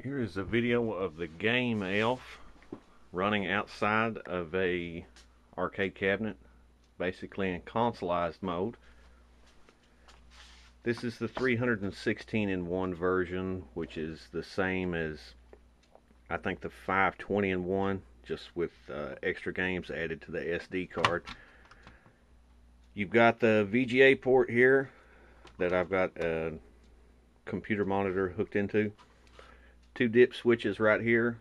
Here is a video of the Game Elf running outside of a arcade cabinet, basically in consolized mode. This is the 316-in-1 version, which is the same as I think the 520-in-1, just with extra games added to the SD card. You've got the VGA port here that I've got a computer monitor hooked into. Two dip switches right here.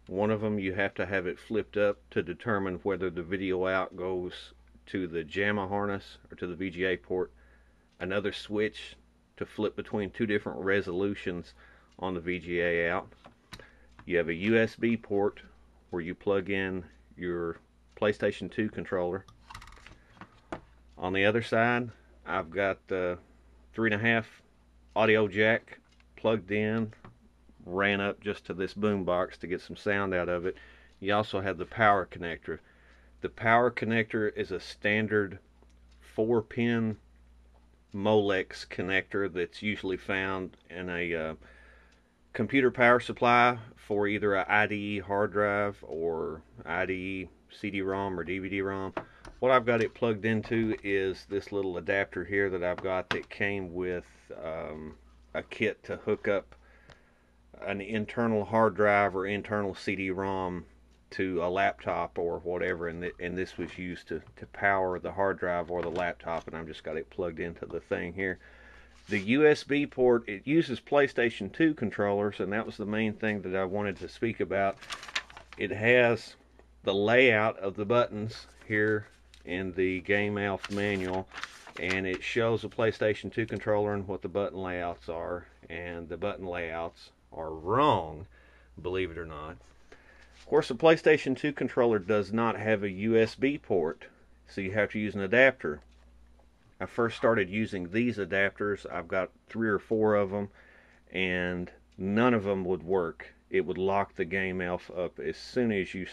One of them you have to have it flipped up to determine whether the video out goes to the JAMMA harness or to the VGA port. Another switch to flip between two different resolutions on the VGA out. You have a USB port where you plug in your PlayStation 2 controller. On the other side, I've got the 3.5 audio jack plugged in, ran up just to this boom box to get some sound out of it. You also have the power connector. The power connector is a standard 4-pin Molex connector that's usually found in a computer power supply for either an IDE hard drive or IDE CD-ROM or DVD-ROM. What I've got it plugged into is this little adapter here that I've got that came with a kit to hook up an internal hard drive or internal CD-ROM to a laptop or whatever, and this was used to power the hard drive or the laptop, and I've just got it plugged into the thing here. The USB port, it uses PlayStation 2 controllers, and that was the main thing that I wanted to speak about. It has the layout of the buttons here in the Game Elf manual, and it shows a PlayStation 2 controller and what the button layouts are, and the button layouts are wrong, believe it or not. Of course, the PlayStation 2 controller does not have a USB port, so you have to use an adapter. I first started using these adapters. I've got 3 or 4 of them, and none of them would work. It would lock the Game Elf up as soon as you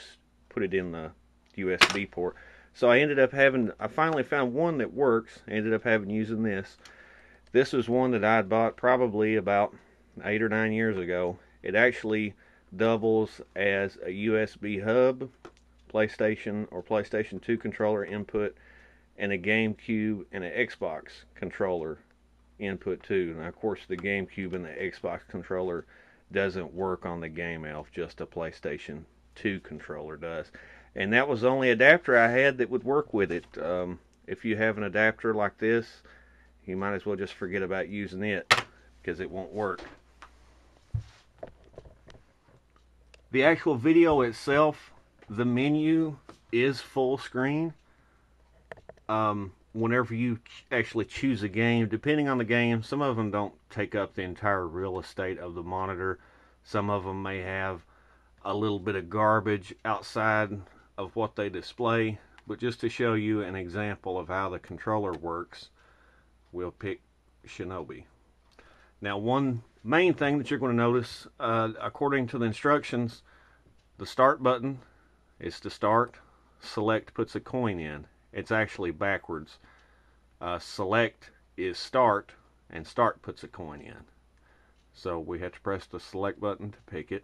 put it in the USB port. So I finally found one that works. I ended up using this. This was one that I had bought probably about 8 or 9 years ago. It actually doubles as a USB hub, PlayStation or PlayStation 2 controller input, and a GameCube and an Xbox controller input too. Now, of course, the GameCube and the Xbox controller doesn't work on the Game Elf, just a PlayStation 2 controller does. And that was the only adapter I had that would work with it. If you have an adapter like this, you might as well just forget about using it, because it won't work. The actual video itself, the menu is full screen. Whenever you actually choose a game, depending on the game, some of them don't take up the entire real estate of the monitor. Some of them may have a little bit of garbage outside of what they display. But just to show you an example of how the controller works, we'll pick Shinobi. Now, one main thing that you're going to notice, according to the instructions, the start button is to start. Select puts a coin in. It's actually backwards. Select is start, and start puts a coin in. So we have to press the select button to pick it.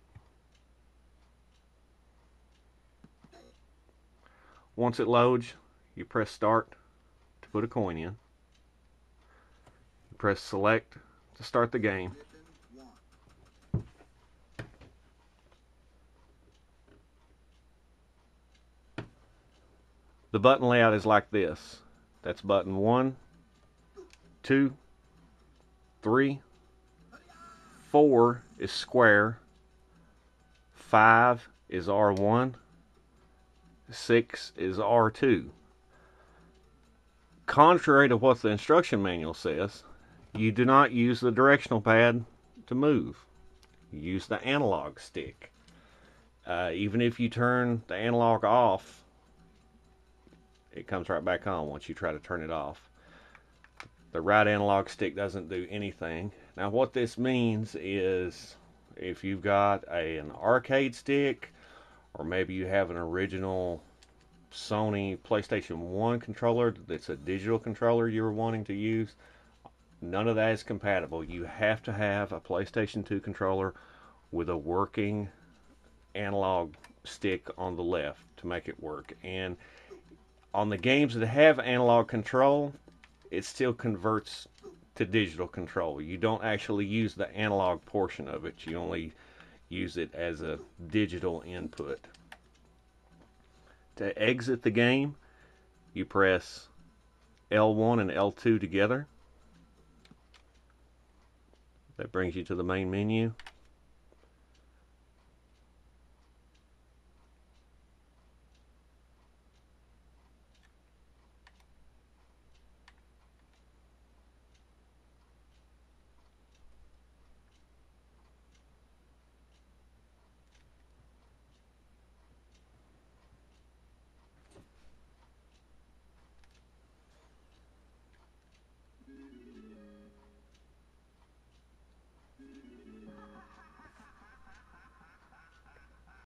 Once it loads, you press start to put a coin in. You press select to start the game. The button layout is like this. That's button 1, 2, 3, 4 is square, 5 is R1, 6 is R2. Contrary to what the instruction manual says, you do not use the directional pad to move. You use the analog stick. Even if you turn the analog off, it comes right back on once you try to turn it off. The right analog stick doesn't do anything. Now, what this means is if you've got an arcade stick, or maybe you have an original Sony PlayStation 1 controller that's a digital controller you were wanting to use, none of that is compatible. You have to have a PlayStation 2 controller with a working analog stick on the left to make it work. And on the games that have analog control, it still converts to digital control. You don't actually use the analog portion of it. You only use it as a digital input. To exit the game, you press L1 and L2 together. That brings you to the main menu.